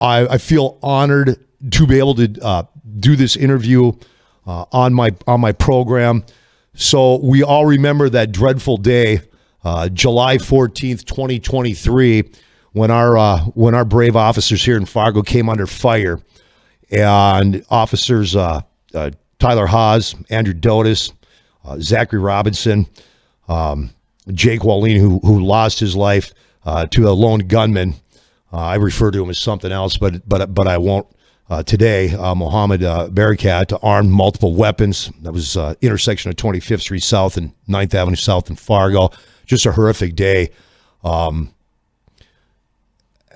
I feel honored to be able to do this interview on my program. So we all remember that dreadful day, July 14th, 2023, when our brave officers here in Fargo came under fire, and officers Tyler Haas, Andrew Dotas, Zachary Robinson, Jake Wallin, who lost his life to a lone gunman. I refer to him as something else, but I won't today. Mohammed Barakat, armed multiple weapons. That was intersection of 25th Street South and 9th Avenue South in Fargo. Just a horrific day.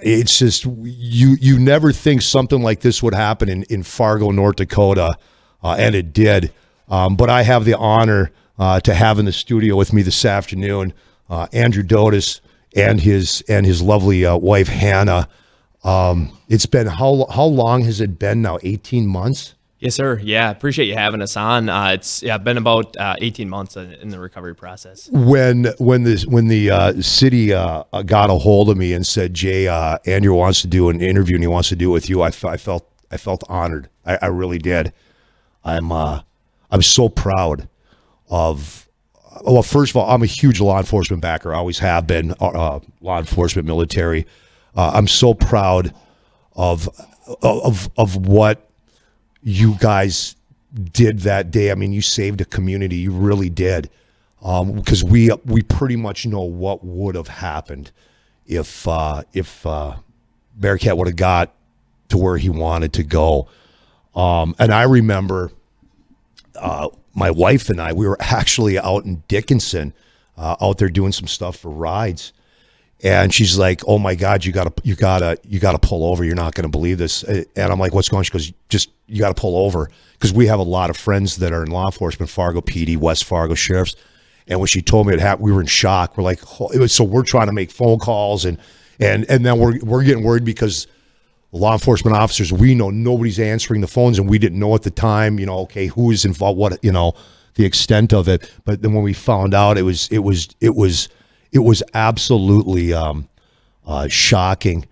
It's just you never think something like this would happen in Fargo, North Dakota, and it did. But I have the honor to have in the studio with me this afternoon Andrew Dotas and his lovely wife Hannah. It's been how long has it been now? 18 months? Yes, sir. Yeah, appreciate you having us on. It's been about 18 months in the recovery process. When the city got a hold of me and said, Jay, Andrew wants to do an interview and he wants to do it with you, I felt honored. I really did. I'm so proud of. Well, first of all, I'm a huge law enforcement backer. I always have been. Law enforcement, military. I'm so proud of what you guys did that day. I mean, you saved a community. You really did. Because we pretty much know what would have happened if Bearcat would have got to where he wanted to go. And I remember my wife and I, we were actually out in Dickinson, out there doing some stuff for rides. And she's like, "Oh my God, you gotta pull over. You're not gonna believe this." And I'm like, "What's going on?" She goes, "Just you gotta pull over," because we have a lot of friends that are in law enforcement, Fargo PD, West Fargo sheriffs. And when she told me it happened, we were in shock. We're like, so we're trying to make phone calls and then we're getting worried because law enforcement officers, we know nobody's answering the phones, and we didn't know at the time, okay, who is involved, what, the extent of it. But then when we found out, it was absolutely shocking.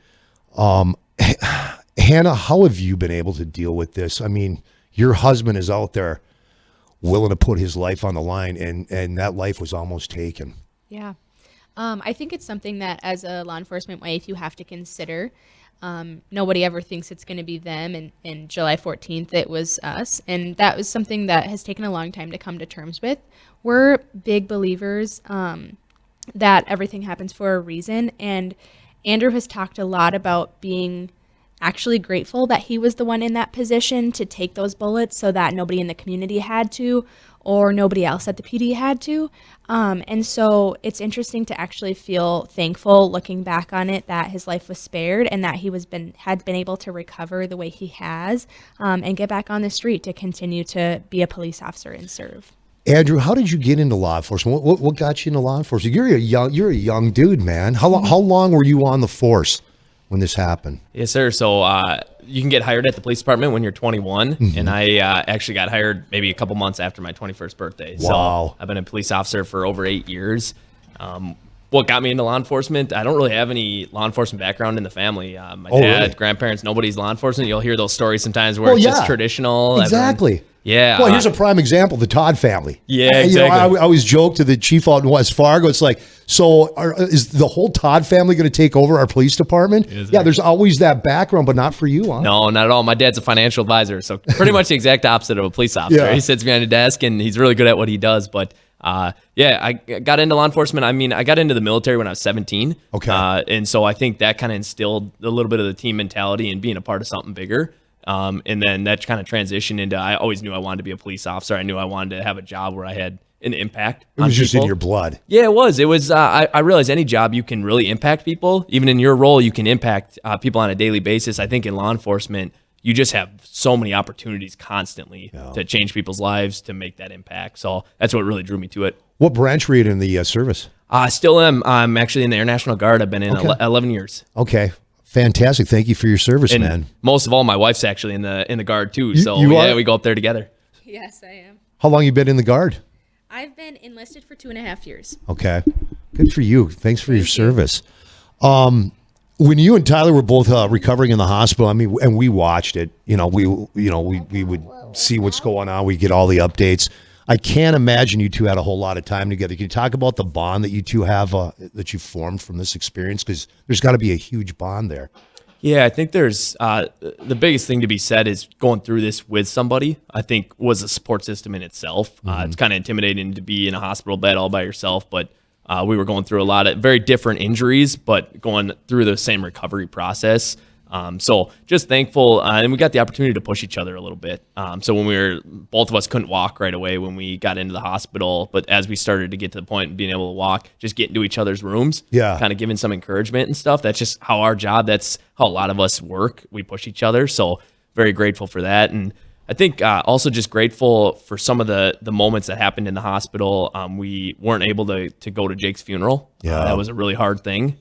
Hannah, how have you been able to deal with this? I mean, your husband is out there willing to put his life on the line, and that life was almost taken. Yeah. I think it's something that as a law enforcement wife, you have to consider. Nobody ever thinks it's going to be them. And July 14th, it was us. And that was something that has taken a long time to come to terms with. We're big believers that everything happens for a reason. And Andrew has talked a lot about being actually grateful that he was the one in that position to take those bullets so that nobody in the community had to, or nobody else at the PD had to. And so it's interesting to actually feel thankful looking back on it that his life was spared and that he had been able to recover the way he has, and get back on the street to continue to be a police officer and serve. Andrew, how did you get into law enforcement? What got you into law enforcement? You're a young dude, man. How long were you on the force when this happened? Yes, sir. So you can get hired at the police department when you're 21, and I actually got hired maybe a couple months after my 21st birthday. Wow. So I've been a police officer for over 8 years. What got me into law enforcement? I don't really have any law enforcement background in the family. My dad, really? Grandparents, nobody's law enforcement. You'll hear those stories sometimes where it's just traditional. Exactly. Yeah. Well, here's a prime example: the Todd family. Yeah, exactly. I always joke to the chief out in West Fargo. It's like, so is the whole Todd family going to take over our police department? Yeah, there's always that background, but not for you, huh? No, not at all. My dad's a financial advisor, so pretty much the exact opposite of a police officer. Yeah. He sits behind a desk, and he's really good at what he does. But I got into law enforcement. I mean, I got into the military when I was 17. Okay. And so I think that kind of instilled a little bit of the team mentality and being a part of something bigger. And then that kind of transitioned into, I always knew I wanted to be a police officer. I knew I wanted to have a job where I had an impact on people. It was just in your blood. Yeah, it was. It was. I realized any job you can really impact people. Even in your role, you can impact people on a daily basis. I think in law enforcement, you just have so many opportunities constantly to change people's lives, to make that impact. So that's what really drew me to it. What branch were you in the service? I still am. I'm actually in the Air National Guard. I've been in 11 years. Okay. Fantastic. Thank you for your service, and man. Most of all, my wife's actually in the Guard too. So we go up there together. Yes, I am. How long you been in the Guard? I've been enlisted for 2.5 years. Okay. Good for you. Thanks for your service. when you and Tyler were both recovering in the hospital, I mean, and we watched it, we would see what's going on. We get all the updates. I can't imagine you two had a whole lot of time together. Can you talk about the bond that you two have, that you formed from this experience? Because there's got to be a huge bond there. Yeah, I think there's the biggest thing to be said is going through this with somebody, I think, was a support system in itself. It's kind of intimidating to be in a hospital bed all by yourself, but we were going through a lot of very different injuries, but going through the same recovery process. So just thankful, and we got the opportunity to push each other a little bit. So when both of us couldn't walk right away when we got into the hospital, but as we started to get to the point of being able to walk, just get into each other's rooms, kind of giving some encouragement and stuff. That's just how our job, that's how a lot of us work. We push each other. So very grateful for that. And I think also just grateful for some of the moments that happened in the hospital. We weren't able to go to Jake's funeral. That was a really hard thing.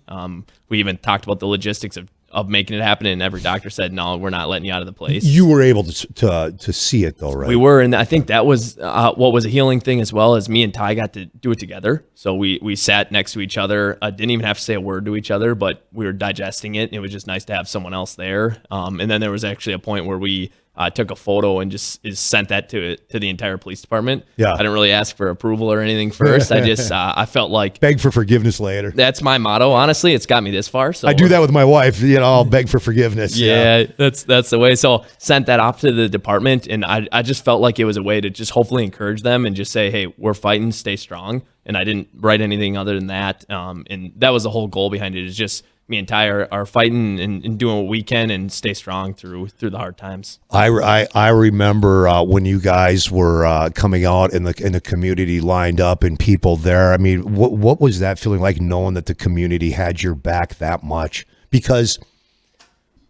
We even talked about the logistics of making it happen, and every doctor said, no, we're not letting you out of the place. You were able to see it though, right? We were, and I think that was what was a healing thing as well, as me and Ty got to do it together. So we sat next to each other, didn't even have to say a word to each other, but we were digesting it, and it was just nice to have someone else there. And then there was actually a point where we took a photo and just sent that to the entire police department. I didn't really ask for approval or anything first. I just I felt like beg for forgiveness later. That's my motto. Honestly, it's got me this far. So I do that with my wife. I'll beg for forgiveness. Yeah, that's the way. So sent that off to the department, and I just felt like it was a way to just hopefully encourage them and just say, hey, we're fighting, stay strong. And I didn't write anything other than that. And that was the whole goal behind it, is just me and Ty are fighting and doing what we can and stay strong through the hard times. I remember when you guys were coming out in the community, lined up and people there. I mean, what was that feeling like, knowing that the community had your back that much? Because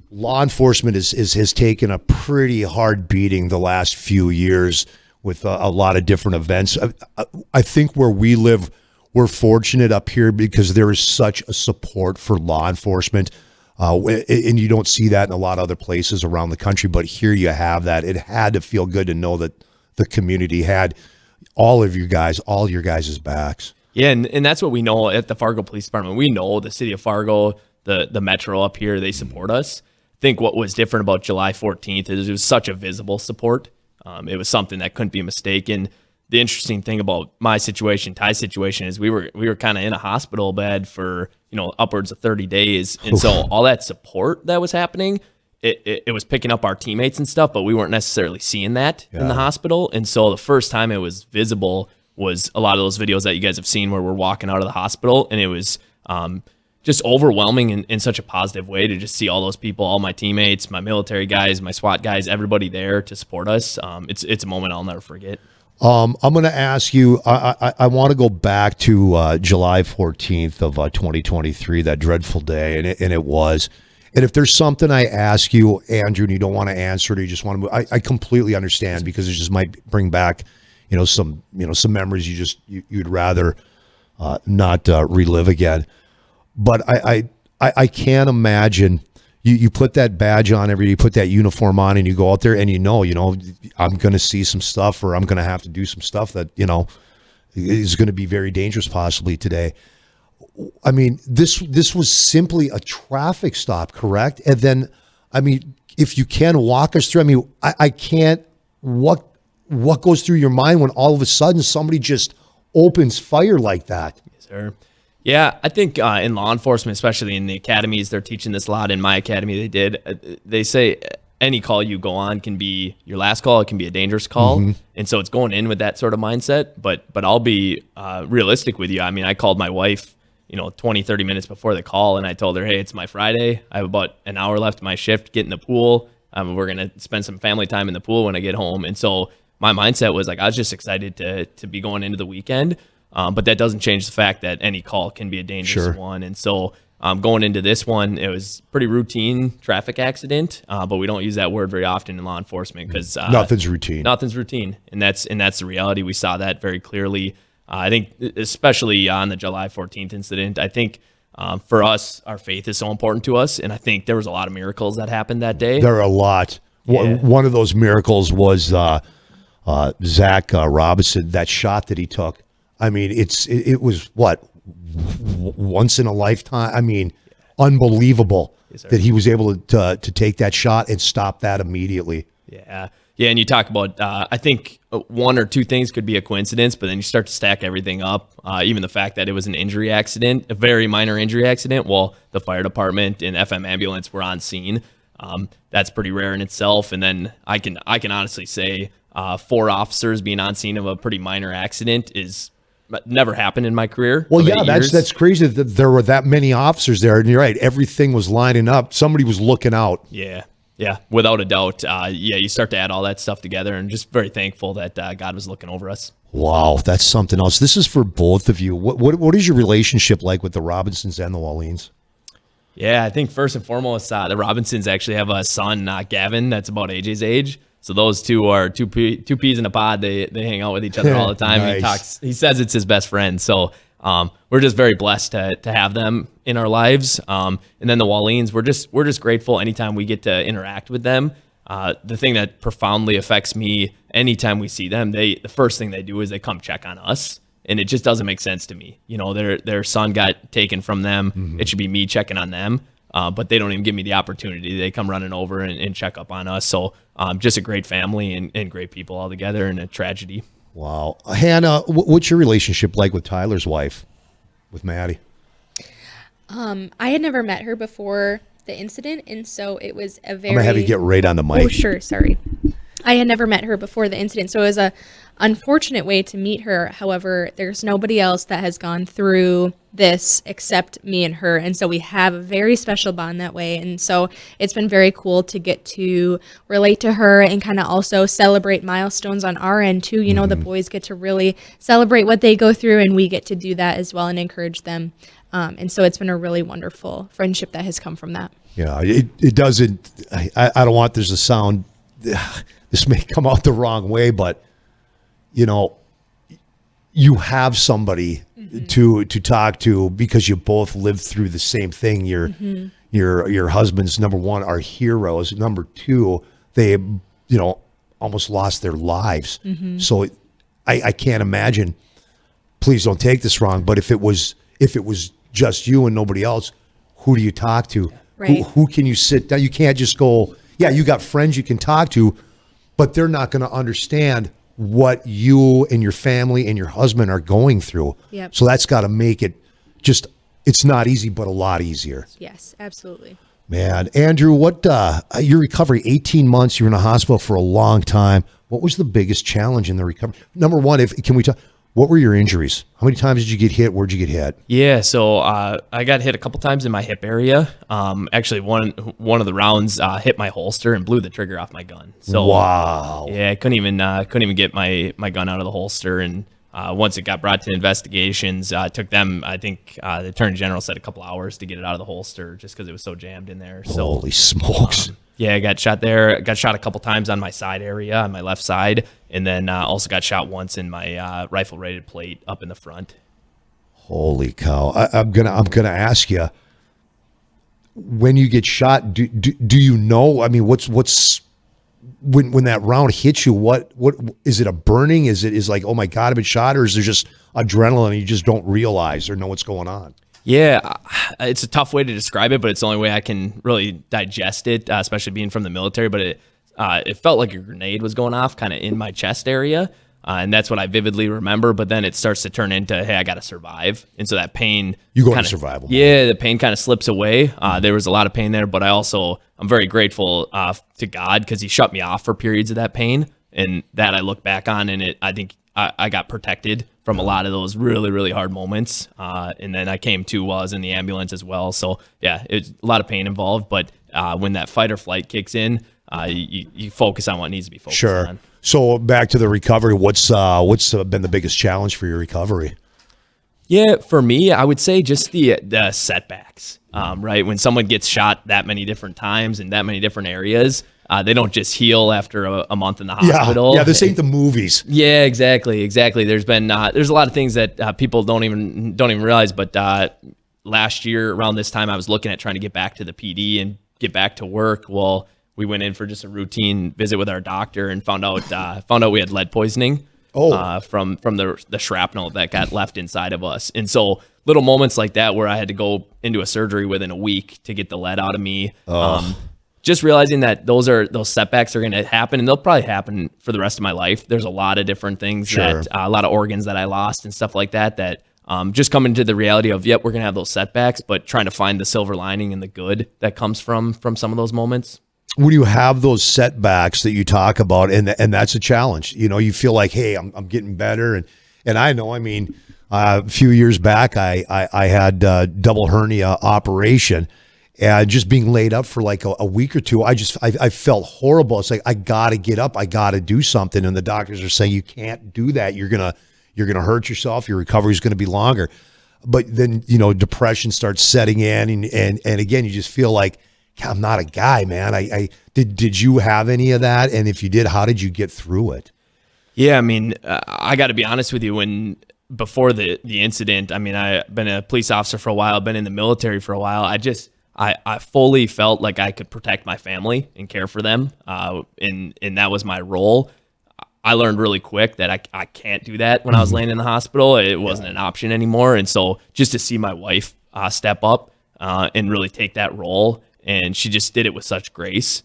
law enforcement has taken a pretty hard beating the last few years with a lot of different events. I think where we live, we're fortunate up here because there is such a support for law enforcement, and you don't see that in a lot of other places around the country, but here you have that. It had to feel good to know that the community had all your guys' backs. Yeah, and that's what we know at the Fargo Police Department. We know the city of Fargo, the metro up here, they support us. I think what was different about July 14th is it was such a visible support. It was something that couldn't be mistaken. The interesting thing about my situation, Ty's situation, is we were kind of in a hospital bed for upwards of 30 days, and so all that support that was happening, it was picking up our teammates and stuff, but we weren't necessarily seeing that in the hospital. And so the first time it was visible was a lot of those videos that you guys have seen where we're walking out of the hospital, and it was just overwhelming in such a positive way to just see all those people, all my teammates, my military guys, my SWAT guys, everybody there to support us. It's a moment I'll never forget. I'm going to ask you, I want to go back to July 14th of 2023, that dreadful day, and it was. And if there's something I ask you, Andrew, and you don't want to answer it, or you just want to move, I completely understand, because it just might bring back, some memories you'd rather not relive again. But I can't imagine you put that badge on you put that uniform on, and you go out there, and I'm going to see some stuff, or I'm going to have to do some stuff that is going to be very dangerous possibly today. I mean, this was simply a traffic stop, correct? And then, I mean, if you can walk us through, I mean, I can't. What goes through your mind when all of a sudden somebody just opens fire like that? Yes, sir. Yeah, I think in law enforcement, especially in the academies, they're teaching this a lot. In my academy, they did. They say any call you go on can be your last call. It can be a dangerous call. Mm-hmm. And so it's going in with that sort of mindset. But I'll be realistic with you. I mean, I called my wife, 20, 30 minutes before the call, and I told her, hey, it's my Friday. I have about an hour left of my shift. Get in the pool. We're going to spend some family time in the pool when I get home. And so my mindset was like, I was just excited to be going into the weekend. But that doesn't change the fact that any call can be a dangerous one. And so going into this one, it was pretty routine traffic accident, but we don't use that word very often in law enforcement because nothing's routine. Nothing's routine, and that's the reality. We saw that very clearly. I think especially on the July 14th incident, I think for us, our faith is so important to us, and I think there was a lot of miracles that happened that day. There are a lot. Yeah. One of those miracles was Zach Robinson, that shot that he took. I mean, it was what, once in a lifetime. I mean, unbelievable Yes, sir. that he was able to take that shot and stop that immediately. Yeah. Yeah. And you talk about, I think one or two things could be a coincidence, but then you start to stack everything up. Even the fact that it was an injury accident, a very minor injury accident, while the fire department and FM ambulance were on scene. That's pretty rare in itself. And then I can honestly say 4 officers being on scene of a pretty minor accident is never happened in my career. Well, of yeah, 8 years. that's crazy that there were that many officers there. And you're right, everything was lining up. Somebody was looking out. Yeah. Yeah, without a doubt. You start to add all that stuff together, and just very thankful that God was looking over us. Wow, that's something else. This is for both of you. What is your relationship like with the Robinsons and the Wallins? Yeah, I think first and foremost, the Robinsons actually have a son, Gavin, that's about AJ's age. So those two are two peas in a pod. They hang out with each other all the time. Nice. He says it's his best friend. So we're just very blessed to have them in our lives. And then the Wallins, we're just grateful anytime we get to interact with them. The thing that profoundly affects me anytime we see them, the first thing they do is they come check on us. And it just doesn't make sense to me. You know, their son got taken from them. Mm-hmm. It should be me checking on them. But they don't even give me the opportunity. They come running over and check up on us. So just a great family and great people all together, and a tragedy. Wow. Hannah, what's your relationship like with Tyler's wife, with Maddie? I had never met her before the incident, and so it was a very... I'm going to have you get right on the mic. Oh, sure. Sorry. I had never met her before the incident, so it was a unfortunate way to meet her. However, there's nobody else that has gone through this except me and her, and so we have a very special bond that way. And so it's been very cool to get to relate to her and kind of also celebrate milestones on our end too. You know, the boys get to really celebrate what they go through, and we get to do that as well and encourage them. And so it's been a really wonderful friendship that has come from that. Yeah, it doesn't... I don't want this to sound... This may come out the wrong way, but you know, you have somebody to talk to because you both lived through the same thing. Your husbands, number one, are heroes. Number two, they almost lost their lives. So I can't imagine. Please don't take this wrong, but if it was just you and nobody else, who do you talk to? Right. Who can you sit down? You can't just go. Yeah, you got friends you can talk to, but they're not going to understand what you and your family and your husband are going through. Yep. So that's got to make it just, it's not easy, but a lot easier. Yes, absolutely. Man, Andrew, what, your recovery, 18 months, you were in a hospital for a long time. What was the biggest challenge in the recovery? Number one, can we talk, what were your injuries? How many times did you get hit? Where'd you get hit? Yeah, so I got hit a couple times in my hip area. Actually, one of the rounds hit my holster and blew the trigger off my gun. So wow. Yeah, I couldn't even get my gun out of the holster. And once it got brought to investigations, it took them, I think the Attorney General said a couple hours to get it out of the holster just because it was so jammed in there. So holy smokes. yeah, I got shot there. Got shot a couple times on my side area, on my left side, and then also got shot once in my rifle-rated plate up in the front. Holy cow! I'm gonna ask you. When you get shot, do you know? I mean, what's when that round hits you? What is it? A burning? Is like, oh my God, I've been shot, or is there just adrenaline and you just don't realize or know what's going on? Yeah, it's a tough way to describe it, but it's the only way I can really digest it, especially being from the military. But it felt like a grenade was going off kind of in my chest area, and that's what I vividly remember. But then it starts to turn into, hey, I got to survive. And so that pain... You go into survival mode. Yeah, the pain kind of slips away. There was a lot of pain there, but I'm very grateful to God because he shut me off for periods of that pain. And that I look back on, and I think I got protected from a lot of those really, really hard moments. And then I came to while I was in the ambulance as well. So yeah, it's a lot of pain involved, but when that fight or flight kicks in, you focus on what needs to be focused on. So back to the recovery, what's been the biggest challenge for your recovery? Yeah, for me, I would say just the setbacks, right? When someone gets shot that many different times in that many different areas, they don't just heal after a month in the hospital. Yeah, this ain't the movies. Yeah, exactly. There's been there's a lot of things that people don't even realize. But last year around this time, I was looking at trying to get back to the PD and get back to work. Well, we went in for just a routine visit with our doctor and found out we had lead poisoning. From the shrapnel that got left inside of us. And so little moments like that where I had to go into a surgery within a week to get the lead out of me. Just realizing that those setbacks are going to happen, and they'll probably happen for the rest of my life. There's a lot of different things that a lot of organs that I lost and stuff like that just coming to the reality of, yep, we're going to have those setbacks, but trying to find the silver lining and the good that comes from some of those moments. When you have those setbacks that you talk about, and that's a challenge, you feel like, hey, I'm getting better. And I know, I mean, a few years back, I had double hernia operation. And just being laid up for like a week or two, I felt horrible. It's like, I got to get up. I got to do something. And the doctors are saying, you can't do that. You're going to hurt yourself. Your recovery is going to be longer. But then, depression starts setting in. And again, you just feel like, I'm not a guy, man. Did you have any of that? And if you did, how did you get through it? Yeah, I mean, I got to be honest with you. Before the incident, I mean, I've been a police officer for a while, been in the military for a while. I fully felt like I could protect my family and care for them, and that was my role. I learned really quick that I can't do that when I was laying in the hospital. It wasn't an option anymore, and so just to see my wife step up and really take that role, and she just did it with such grace.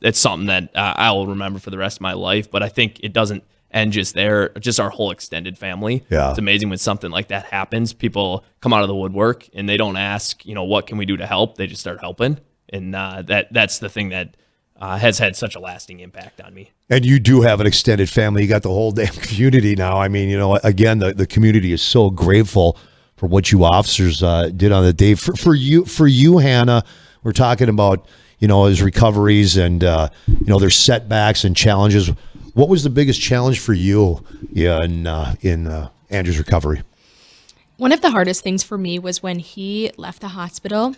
It's something that I will remember for the rest of my life, but I think it doesn't end just there, just our whole extended family. Yeah. It's amazing when something like that happens. People come out of the woodwork and they don't ask, what can we do to help? They just start helping. And that's the thing that has had such a lasting impact on me. And you do have an extended family. You got the whole damn community now. I mean, again, the community is so grateful for what you officers did on the day. For you, Hannah, we're talking about, his recoveries and, there's setbacks and challenges. What was the biggest challenge for you in Andrew's recovery? One of the hardest things for me was when he left the hospital.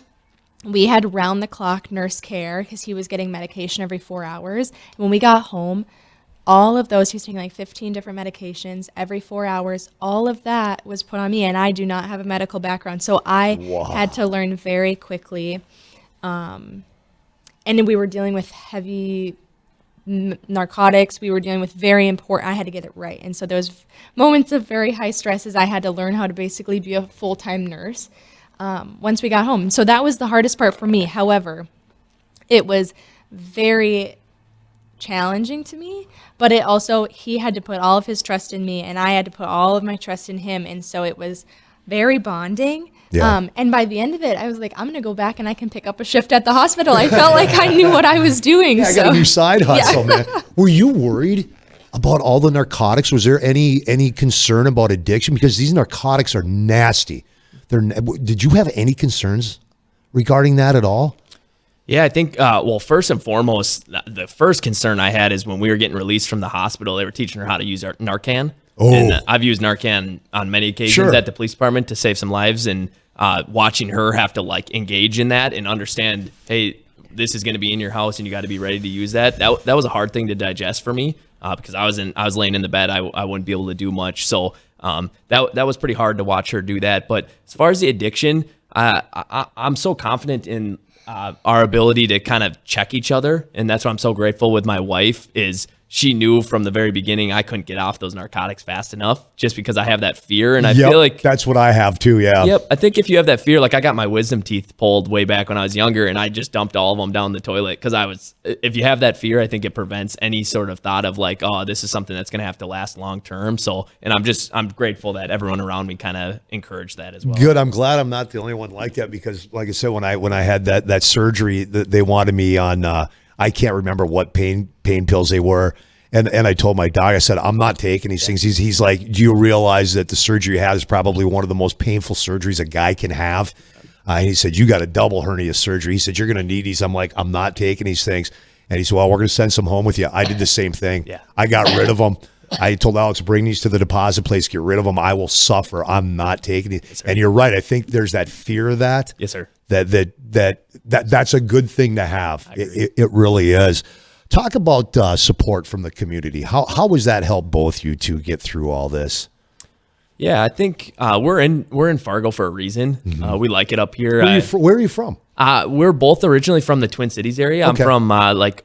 We had round-the-clock nurse care because he was getting medication every 4 hours. When we got home, all of those, he was taking like 15 different medications every 4 hours. All of that was put on me, and I do not have a medical background. So I had to learn very quickly. And then we were dealing with heavy narcotics. We were dealing with very important, I had to get it right. And so those moments of very high stress is I had to learn how to basically be a full-time nurse once we got home. So that was the hardest part for me. However, it was very challenging to me, but it also, he had to put all of his trust in me and I had to put all of my trust in him. And so it was very bonding. Yeah. And by the end of it, I was like, I'm going to go back and I can pick up a shift at the hospital. I felt like I knew what I was doing. I got a new side hustle, man. Were you worried about all the narcotics? Was there any concern about addiction? Because these narcotics are nasty. Did you have any concerns regarding that at all? Yeah, I think, first and foremost, the first concern I had is when we were getting released from the hospital, they were teaching her how to use Narcan. Oh. And I've used Narcan on many occasions at the police department to save some lives, and watching her have to engage in that and understand, hey, this is going to be in your house and you got to be ready to use that. That was a hard thing to digest for me because I was laying in the bed. I wouldn't be able to do much. So that was pretty hard to watch her do that. But as far as the addiction, I'm so confident in our ability to kind of check each other. And that's why I'm so grateful with my wife is she knew from the very beginning I couldn't get off those narcotics fast enough just because I have that fear. And I feel like that's what I have too. Yeah. Yep. I think if you have that fear, I got my wisdom teeth pulled way back when I was younger and I just dumped all of them down the toilet. If you have that fear, I think it prevents any sort of thought of oh, this is something that's going to have to last long term. So, and I'm grateful that everyone around me kind of encouraged that as well. Good. I'm glad I'm not the only one like that because like I said, when I had that surgery, they wanted me on, I can't remember what pain pills they were. And I told my doc, I said, I'm not taking these things. He's like, do you realize that the surgery you had is probably one of the most painful surgeries a guy can have? He said, you got a double hernia surgery. He said, you're going to need these. I'm like, I'm not taking these things. And he said, well, we're going to send some home with you. I did the same thing. Yeah. I got rid of them. I told Alex, bring these to the deposit place, get rid of them. I will suffer. I'm not taking these. Yes, and you're right. I think there's that fear of that. Yes, sir. That's a good thing to have. It really is. Talk about support from the community. How was that help both you to get through all this? Yeah, I think we're in Fargo for a reason. Mm-hmm. We like it up here. Where are you from? We're both originally from the Twin Cities area. I'm from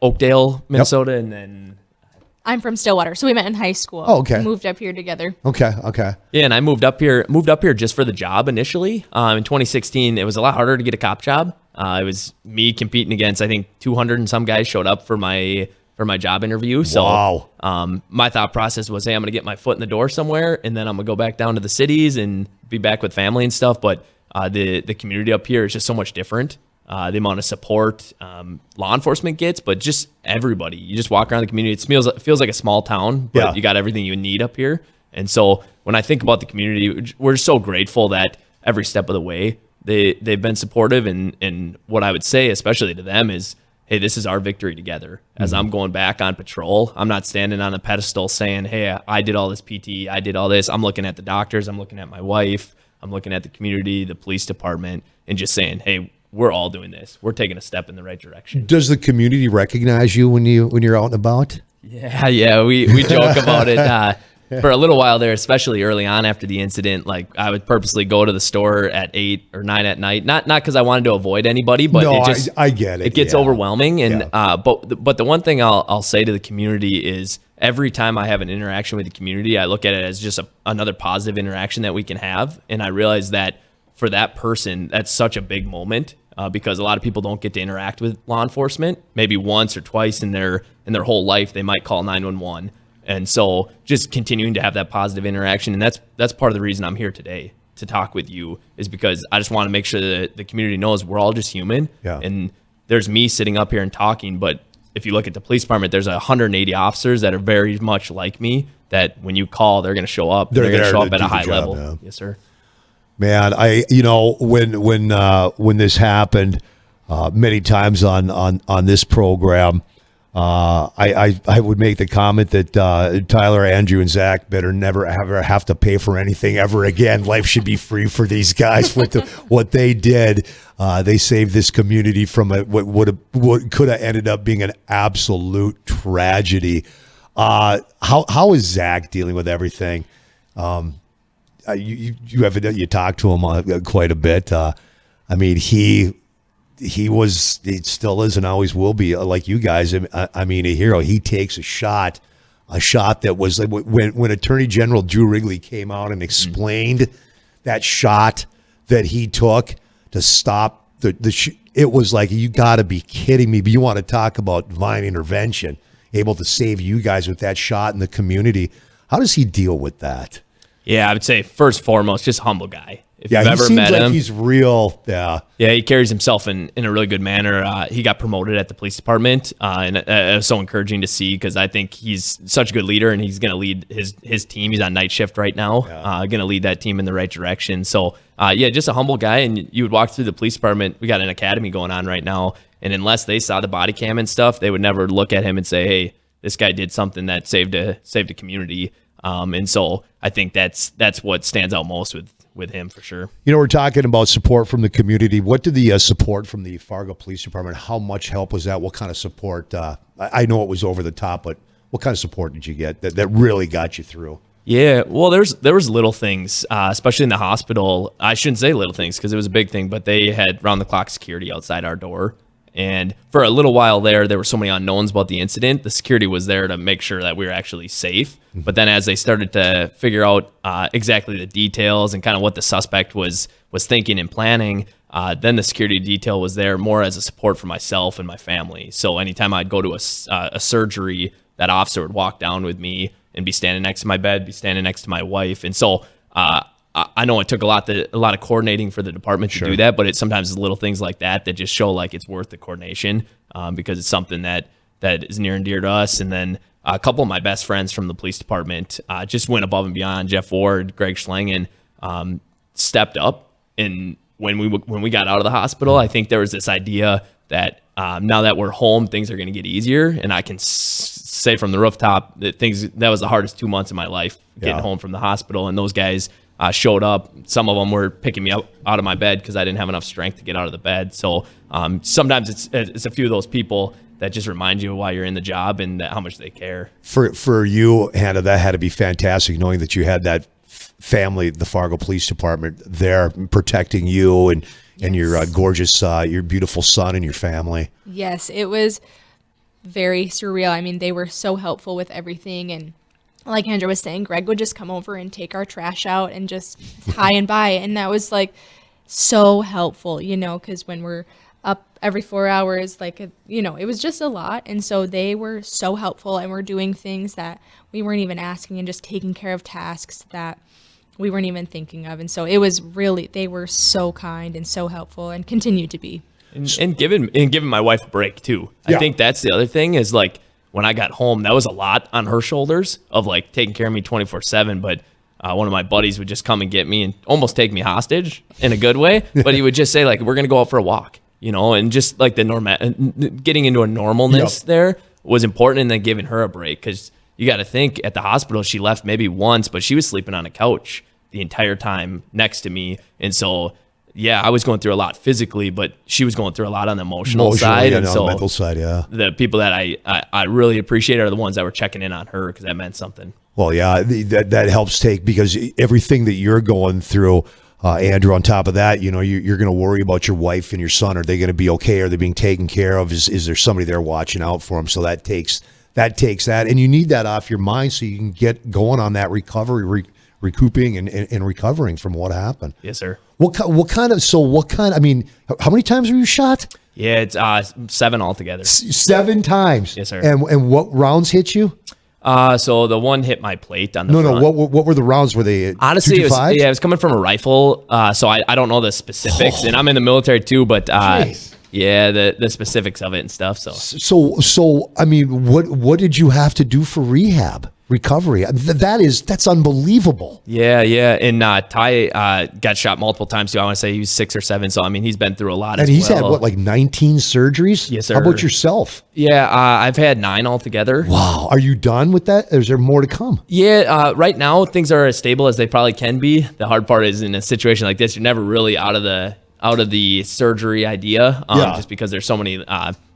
Oakdale, Minnesota, and then I'm from Stillwater, so we met in high school. Oh, okay. We moved up here together. Okay. Yeah, and I moved up here just for the job initially. In 2016, it was a lot harder to get a cop job. It was me competing against, I think, 200 and some guys showed up for my job interview. So Wow. my thought process was, hey, I'm going to get my foot in the door somewhere, and then I'm going to go back down to the cities and be back with family and stuff. But the community up here is just so much different. The amount of support law enforcement gets, but just everybody. You just walk around the community. It feels like a small town, but you got everything you need up here. And so when I think about the community, we're so grateful that every step of the way they've been supportive. And what I would say, especially to them, is, hey, this is our victory together. As I'm going back on patrol, I'm not standing on a pedestal saying, hey, I did all this PT, I did all this. I'm looking at the doctors, I'm looking at my wife, I'm looking at the community, the police department, and just saying, hey, we're all doing this. We're taking a step in the right direction. Does the community recognize you when you're out and about? Yeah, we joke about it. For a little while there, especially early on after the incident, like I would purposely go to the store at 8 or 9 at night, not because I wanted to avoid anybody, but No, it just I get it. It gets overwhelming, and Yeah. but the one thing I'll say to the community is every time I have an interaction with the community, I look at it as just another positive interaction that we can have, and I realize that for that person, that's such a big moment. Because a lot of people don't get to interact with law enforcement. Maybe once or twice in their whole life, they might call 911. And so just continuing to have that positive interaction. And that's part of the reason I'm here today to talk with you, is because I just want to make sure that the community knows we're all just human. Yeah. And there's me sitting up here and talking, but if you look at the police department, there's 180 officers that are very much like me, that when you call, they're going to show up. They're going to show up at a high level. Yeah. Yes, sir. Man, when this happened, many times on this program, I would make the comment that Tyler, Andrew, and Zach better never ever have to pay for anything ever again. Life should be free for these guys with what they did. They saved this community from what could have ended up being an absolute tragedy. How is Zach dealing with everything? You talked to him quite a bit. I mean, he still is and always will be, like you guys. I mean, a hero. He takes a shot that was when Attorney General Drew Wrigley came out and explained that shot that he took to stop it was like, you got to be kidding me. But you want to talk about divine intervention, able to save you guys with that shot in the community. How does he deal with that? Yeah, I would say first and foremost, just a humble guy. If Yeah, you've he ever seems met like him, he's real. Yeah. yeah, he carries himself in a really good manner. He got promoted at the police department, and it was so encouraging to see, because I think he's such a good leader, and he's going to lead his team. He's on night shift right now, going to lead that team in the right direction. So, yeah, just a humble guy. And you would walk through the police department. We got an academy going on right now, and unless they saw the body cam and stuff, they would never look at him and say, hey, this guy did something that saved a community. And so I think that's what stands out most with him, for sure. You know, we're talking about support from the community. What did the support from the Fargo Police Department, how much help was that? What kind of support? I know it was over the top, but what kind of support did you get that really got you through? Yeah, well, there was little things, especially in the hospital. I shouldn't say little things because it was a big thing, but they had round-the-clock security outside our door. And for a little while there were so many unknowns about the incident. The security was there to make sure that we were actually safe. But then as they started to figure out exactly the details and kind of what the suspect was thinking and planning, then the security detail was there more as a support for myself and my family. So anytime I'd go to a surgery, that officer would walk down with me and be standing next to my bed, be standing next to my wife. And so I know it took a lot of coordinating for the department to do that, but sometimes it's little things like that just show like it's worth the coordination, because it's something that is near and dear to us. And then a couple of my best friends from the police department just went above and beyond. Jeff Ward, Greg Schlangen stepped up, and when we got out of the hospital, I think there was this idea that now that we're home, things are going to get easier, and I can say from the rooftop that was the hardest 2 months of my life, getting home from the hospital, and those guys showed up. Some of them were picking me up out of my bed because I didn't have enough strength to get out of the bed. So sometimes it's a few of those people that just remind you why you're in the job and how much they care. For you, Hannah, that had to be fantastic, knowing that you had that family, the Fargo Police Department, there protecting you and your gorgeous, your beautiful son and your family. Yes, it was very surreal. I mean, they were so helpful with everything. And like Andrew was saying, Greg would just come over and take our trash out and just hi and bye. And that was like so helpful, because when we're up every 4 hours, it was just a lot. And so they were so helpful and were doing things that we weren't even asking and just taking care of tasks that we weren't even thinking of. And so it was really, they were so kind and so helpful and continue to be. And giving my wife a break too. Yeah. I think that's the other thing is when I got home, that was a lot on her shoulders of taking care of me 24/7. But one of my buddies would just come and get me and almost take me hostage in a good way. But he would just say we're going to go out for a walk, and just the getting into a normalness there was important. And then giving her a break, because you got to think at the hospital, she left maybe once, but she was sleeping on a couch the entire time next to me. And so, I was going through a lot physically, but she was going through a lot on the emotional side. And so mental side, the people that I really appreciate are the ones that were checking in on her, because that meant something. Well, yeah, that helps take, because everything that you're going through, Andrew, on top of that, you're going to worry about your wife and your son. Are they going to be okay? Are they being taken care of? Is there somebody there watching out for them? So that takes that, and you need that off your mind so you can get going on that recovery, recouping and recovering from what happened. Yes, sir. What kind? I mean, how many times were you shot? Yeah, it's 7 altogether. 7 times. Yes, sir. And what rounds hit you? So the one hit my plate on the front. No. What were the rounds? Were they honestly? It 225? was coming from a rifle. So I don't know the specifics, and I'm in the military too. But the specifics of it and stuff. So I mean, what did you have to do for recovery? That's unbelievable. Yeah. And Ty got shot multiple times too. I want to say he was 6 or 7. So I mean, he's been through a lot. And he's had 19 surgeries? Yes, sir. How about yourself? Yeah, I've had 9 altogether. Wow. Are you done with that? Or is there more to come? Yeah. Right now things are as stable as they probably can be. The hard part is in a situation like this, you're never really out of the surgery idea, just because there's so many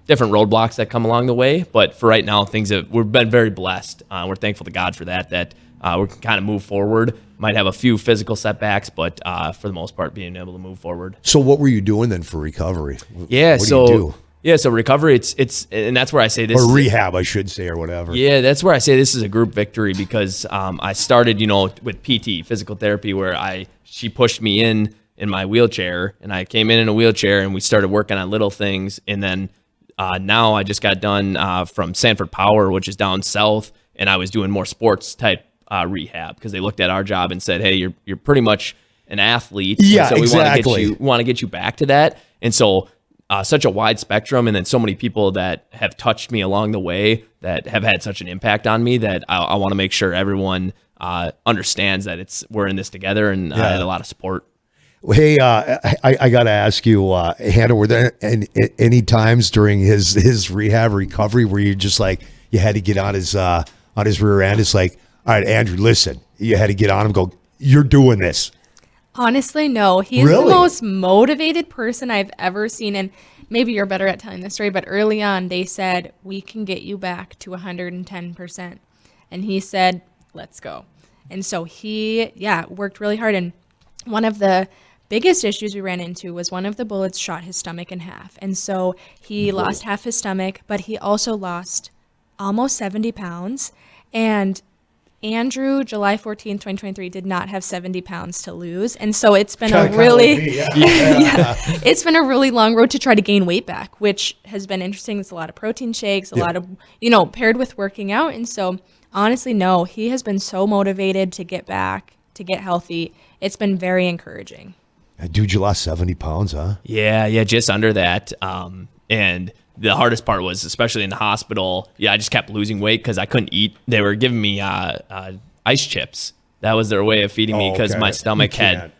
different roadblocks that come along the way. But for right now, we've been very blessed. We're thankful to God for that we can kind of move forward. Might have a few physical setbacks, but for the most part, being able to move forward. So what were you doing then for recovery? Yeah, what do you do? Yeah, so recovery, it's and that's where I say this. Or rehab, I should say, or whatever. Yeah, that's where I say this is a group victory, because I started, with PT, physical therapy, where she pushed me in my wheelchair, and I came in a wheelchair, and we started working on little things. And then now I just got done from Sanford Power, which is down south, and I was doing more sports type rehab, because they looked at our job and said, hey, you're pretty much an athlete. Yeah, so we exactly. want to get you back to that. And so such a wide spectrum, and then so many people that have touched me along the way that have had such an impact on me, that I want to make sure everyone understands that we're in this together, and I had a lot of support. Hey, I got to ask you, Hannah, were there any times during his rehab recovery where you just you had to get on his rear end? It's all right, Andrew, listen, you had to get on him, go, you're doing this. Honestly, no. He's Really? the most motivated person I've ever seen. And maybe you're better at telling the story, but early on they said, we can get you back to 110%. And he said, let's go. And so he, worked really hard. And one of the biggest issues we ran into was one of the bullets shot his stomach in half. And so he lost half his stomach, but he also lost almost 70 pounds. And Andrew, July 14th, 2023, did not have 70 pounds to lose. And so it's been it's been a really long road to try to gain weight back, which has been interesting. It's a lot of protein shakes, a lot of, paired with working out. And so honestly, no, he has been so motivated to get back, to get healthy. It's been very encouraging. Dude, you lost 70 pounds, huh? Yeah, just under that. And the hardest part was, especially in the hospital, I just kept losing weight because I couldn't eat. They were giving me ice chips. That was their way of feeding me, because my stomach had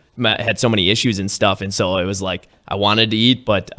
so many issues and stuff. And so it was I wanted to eat, but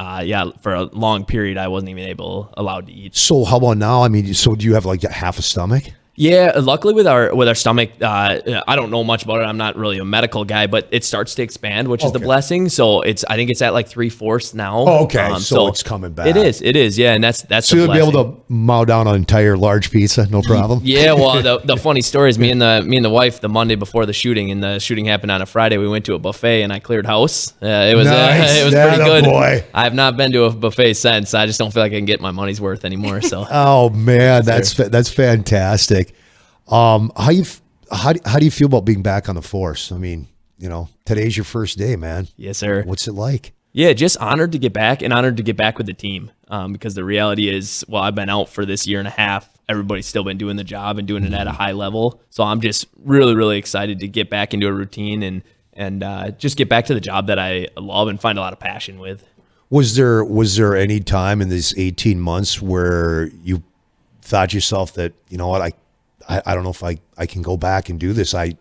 for a long period, I wasn't even allowed to eat. So how about now? I mean, so do you have half a stomach? Yeah, luckily with our stomach, I don't know much about it. I'm not really a medical guy, but it starts to expand, which is the blessing. So I think it's at like 3/4 now. Oh, okay. So it's coming back. It is. Yeah, and that's so the you'll be blessing. able to mow down an entire large pizza, no problem. Yeah, well, the funny story is me and the wife the Monday before the shooting, and the shooting happened on a Friday. We went to a buffet and I cleared house. It was Nice. it was That pretty a good. boy. I have not been to a buffet since. I just don't feel like I can get my money's worth anymore. So Oh man, that's fantastic. How do you feel about being back on the force? I mean, today's your first day, man. yes, sir. What's it like? Yeah, just honored to get back and honored to get back with the team. Because the reality is, well, I've been out for this year and a half. Everybody's still been doing the job and doing it at a high level. So I'm just really, really excited to get back into a routine and just get back to the job that I love and find a lot of passion with. Was there any time in these 18 months where you thought to yourself that, you know what, I don't know if I can go back and do this. I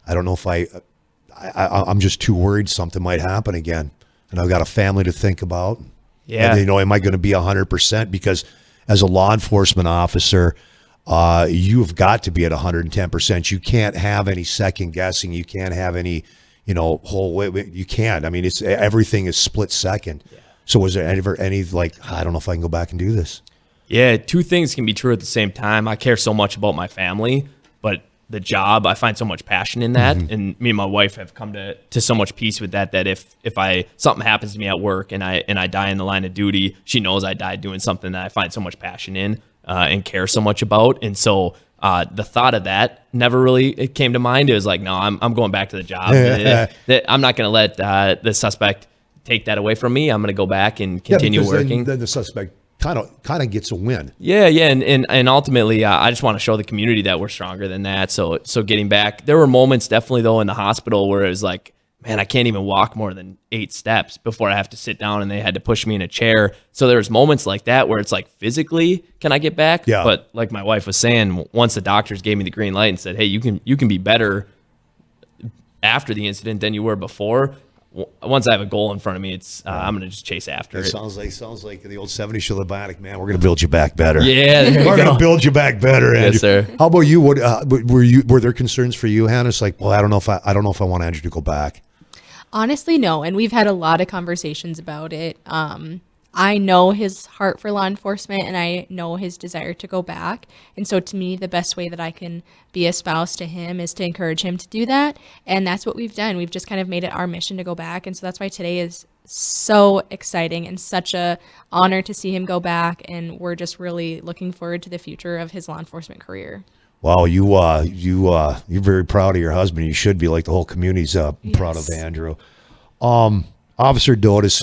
don't know if I'm just too worried something might happen again. And I've got a family to think about. Yeah. And, am I going to be 100%? Because as a law enforcement officer, you've got to be at 110%. You can't have any second guessing. You can't have any, whole way. You can't. I mean, everything is split second. Yeah. So was there ever any like, I don't know if I can go back and do this? Yeah, two things can be true at the same time. I care so much about my family, but the job, I find so much passion in that. Mm-hmm. And me and my wife have come to so much peace with that if something happens to me at work and I die in the line of duty, she knows I died doing something that I find so much passion in and care so much about. And so the thought of that never really came to mind. It was like, no, I'm going back to the job. I'm not going to let the suspect take that away from me. I'm going to go back and continue working. Then the suspect kind of gets a win. Yeah, and ultimately, I just want to show the community that we're stronger than that. So getting back, there were moments definitely though in the hospital where it was like, man, I can't even walk more than 8 steps before I have to sit down, and they had to push me in a chair. So there was moments like that where it's like, physically, can I get back? Yeah. But like my wife was saying, once the doctors gave me the green light and said, hey, you can be better after the incident than you were before. Once I have a goal in front of me, it's I'm going to just chase after it. Sounds like the old 70s show, the Bionic Man. We're going to build you back better. Yeah, we're going to build you back better, Andrew. Yes, sir. How about you? What were there concerns for you, Hannah? It's like, well, I don't know if I want Andrew to go back. Honestly, no. And we've had a lot of conversations about it. I know his heart for law enforcement and I know his desire to go back. And so to me, the best way that I can be a spouse to him is to encourage him to do that. And that's what we've done. We've just kind of made it our mission to go back. And so that's why today is so exciting and such a honor to see him go back. And we're just really looking forward to the future of his law enforcement career. Wow, you're very proud of your husband. You should be, like the whole community's proud of Andrew. Officer Dotas,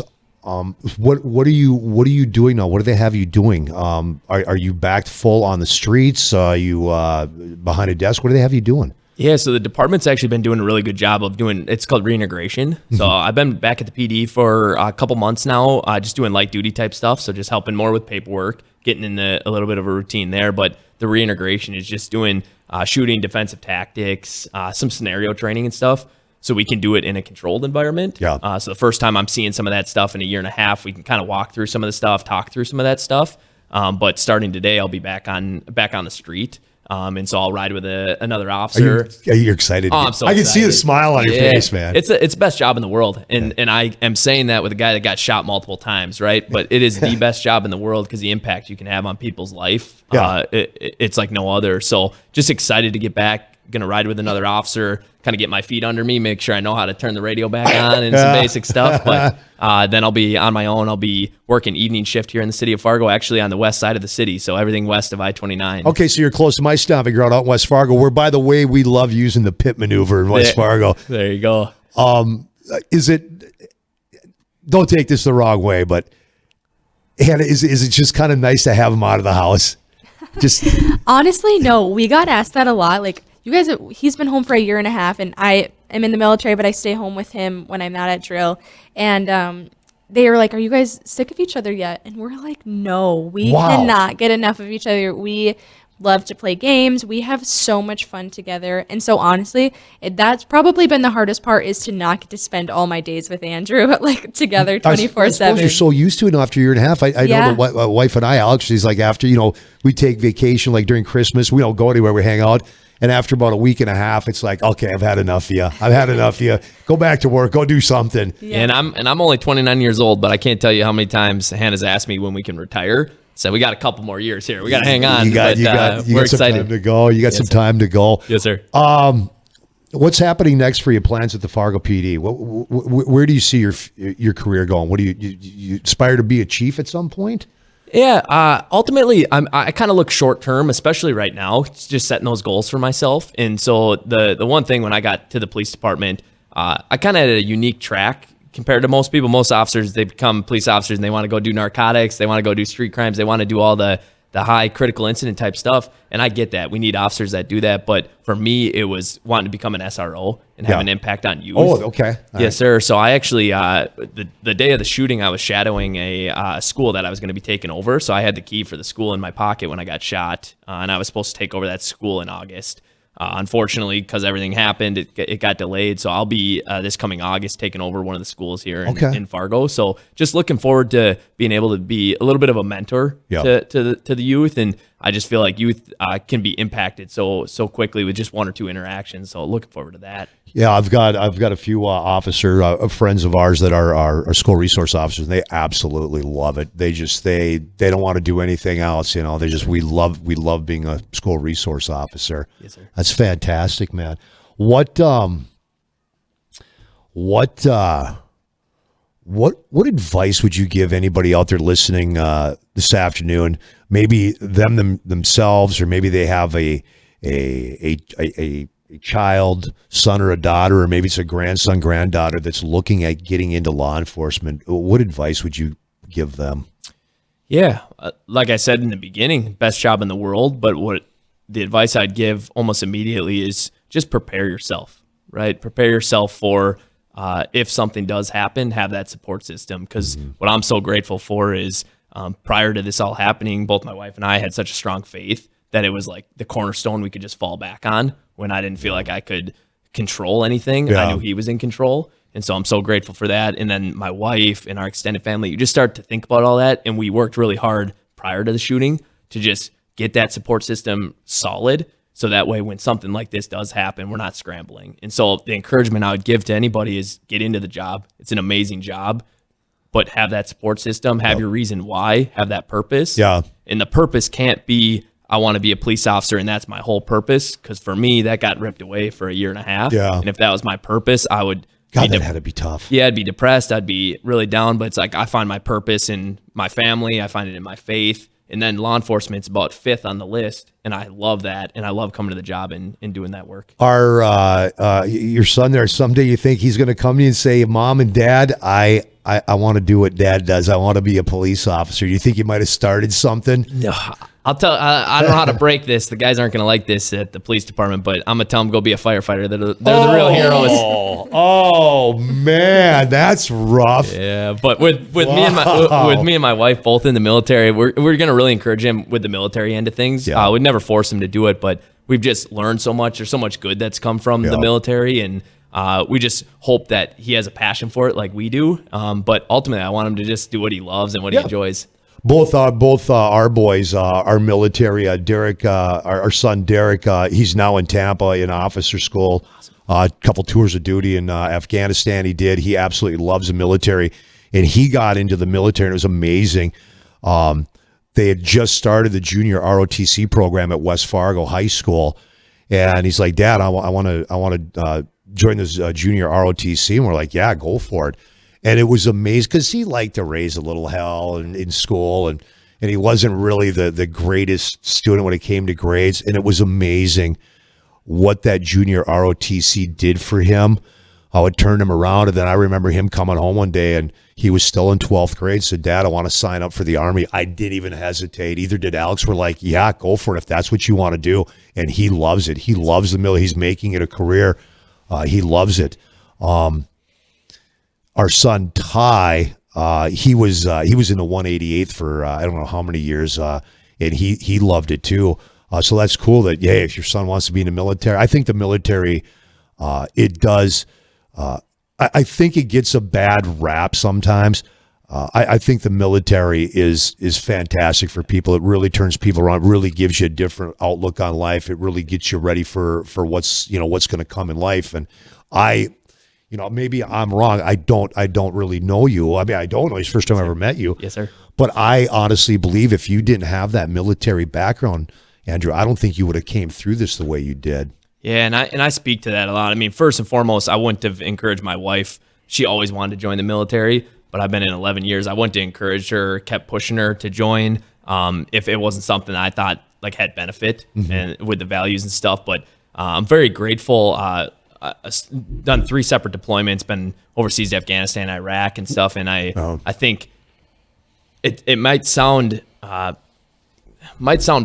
what are you doing now? What do they have you doing? Are you back full on the streets? Are you behind a desk? What do they have you doing? Yeah, so the department's actually been doing a really good job of it's called reintegration. So I've been back at the PD for a couple months now, just doing light duty type stuff. So just helping more with paperwork, getting in a little bit of a routine there. But the reintegration is just doing shooting, defensive tactics, some scenario training and stuff. So we can do it in a controlled environment. Yeah. So the first time I'm seeing some of that stuff in a year and a half, we can kind of walk through some of the stuff, talk through some of that stuff. But starting today, I'll be back on the street. And so I'll ride with another officer. Are you excited? Oh, I'm so I can see the excited. smile on your face, man. It's the best job in the world. And I am saying that with a guy that got shot multiple times, right? But it is the best job in the world because the impact you can have on people's life, Yeah. It's like no other. So just excited to get back. Going to ride with another officer, kind of get my feet under me, make sure I know how to turn the radio back on and some basic stuff. But then I'll be on my own. I'll be working evening shift here in the city of Fargo, actually on the west side of the city. So everything west of I-29. Okay, so you're close to my stomping ground out in West Fargo, where, by the way, we love using the pit maneuver in West Fargo. There you go. Don't take this the wrong way, but Hannah, is it just kind of nice to have him out of the house? Just Honestly, no. We got asked that a lot. Like, you guys, he's been home for a year and a half, and I am in the military, but I stay home with him when I'm not at drill. And they were like, "Are you guys sick of each other yet?" And we're like, "No, we cannot get enough of each other. We love to play games. We have so much fun together. And so honestly, that's probably been the hardest part, is to not get to spend all my days with Andrew like together 24/7. I suppose you're so used to it now after a year and a half. I know the wife and I, Alex, she's like, after, we take vacation, like during Christmas, we don't go anywhere, we hang out. And after about a week and a half, it's like, okay, I've had enough of you. I've had enough of you. Go back to work. Go do something. Yeah. And I'm only 29 years old, but I can't tell you how many times Hannah's asked me when we can retire. So we got a couple more years here. We got to hang on. You got we're some excited. time to go. You got some time to go. Yes, sir. What's happening next for your plans at the Fargo PD? Where do you see your career going? What do you aspire to be a chief at some point? Yeah, ultimately, I kind of look short term, especially right now, just setting those goals for myself. And so the one thing when I got to the police department, I kind of had a unique track compared to most people. Most officers, they become police officers and they want to go do narcotics, they want to go do street crimes, they want to do all the high critical incident type stuff. And I get that. We need officers that do that. But for me, it was wanting to become an SRO and have an impact on youth. Oh, okay. Yes, sir. So I actually, the day of the shooting, I was shadowing a school that I was going to be taking over. So I had the key for the school in my pocket when I got shot. And I was supposed to take over that school in August. Unfortunately, because everything happened, it got delayed. So I'll be this coming August taking over one of the schools here in Fargo. So just looking forward to being able to be a little bit of a mentor to the youth. And I just feel like youth can be impacted so quickly with just one or two interactions. So looking forward to that. Yeah, I've got a few officer friends of ours that are school resource officers, and they absolutely love it. They don't want to do anything else. They just we love being a school resource officer. Yes, sir. That's fantastic, man. What advice would you give anybody out there listening this afternoon? Maybe themselves, or maybe they have a child, son or a daughter, or maybe it's a grandson, granddaughter that's looking at getting into law enforcement. What advice would you give them? Yeah, like I said in the beginning, best job in the world. But what the advice I'd give almost immediately is just prepare yourself, right? Prepare yourself for if something does happen, have that support system. Because what I'm so grateful for is prior to this all happening, both my wife and I had such a strong faith that it was like the cornerstone we could just fall back on when I didn't feel like I could control anything. Yeah. I knew he was in control. And so I'm so grateful for that. And then my wife and our extended family, you just start to think about all that. And we worked really hard prior to the shooting to just get that support system solid. So that way, when something like this does happen, we're not scrambling. And so the encouragement I would give to anybody is get into the job. It's an amazing job, but have that support system, have your reason why, have that purpose. Yeah. And the purpose can't be, I want to be a police officer and that's my whole purpose. Because for me, that got ripped away for a year and a half. Yeah. And if that was my purpose, I would... God, that had to be tough. Yeah, I'd be depressed. I'd be really down. But it's like I find my purpose in my family. I find it in my faith. And then law enforcement's about 5th on the list. And I love that. And I love coming to the job and doing that work. Your son there, someday you think he's going to come to you and say, Mom and Dad, I want to do what Dad does. I want to be a police officer. Do you think you might have started something? No, I'll tell. I don't know how to break this. The guys aren't going to like this at the police department, but I'm going to tell them go be a firefighter. They're the real heroes. Oh man, that's rough. Yeah, but with me and my wife both in the military, we're going to really encourage him with the military end of things. Yeah. We'd never force him to do it, but we've just learned so much. There's so much good that's come from the military, and we just hope that he has a passion for it like we do. But ultimately, I want him to just do what he loves and what he enjoys. Both our boys are military. Derek, our son Derek, he's now in Tampa in officer school. A couple tours of duty in Afghanistan he did. He absolutely loves the military, and he got into the military, and it was amazing. They had just started the junior ROTC program at West Fargo High School, and he's like, Dad, I want to join this junior ROTC, and we're like, yeah, go for it. And it was amazing because he liked to raise a little hell in school, and he wasn't really the greatest student when it came to grades. And it was amazing what that junior ROTC did for him, how it turned him around. And then I remember him coming home one day, and he was still in 12th grade, said, Dad, I want to sign up for the Army. I didn't even hesitate. Either did Alex. We're like, yeah, go for it if that's what you want to do. And he loves it. He loves the military. He's making it a career. He loves it. Our son Ty, he was in the 188th for I don't know how many years, and he loved it too. So that's cool that, yeah, if your son wants to be in the military, I think the military, it does, I think it gets a bad rap sometimes. I think the military is fantastic for people. It really turns people around, really gives you a different outlook on life. It really gets you ready for what's going to come in life. And maybe I'm wrong. I don't really know you. I mean, I don't know. It's the first time I ever met you. Yes, sir. But I honestly believe if you didn't have that military background, Andrew, I don't think you would have came through this the way you did. Yeah, and I speak to that a lot. I mean, first and foremost, I wouldn't have encouraged my wife. She always wanted to join the military, but I've been in 11 years. I wouldn't have encouraged her, kept pushing her to join if it wasn't something I thought like had benefit and with the values and stuff. But I'm very grateful. I've done 3 separate deployments, been overseas to Afghanistan, Iraq, and stuff. And I think it might sound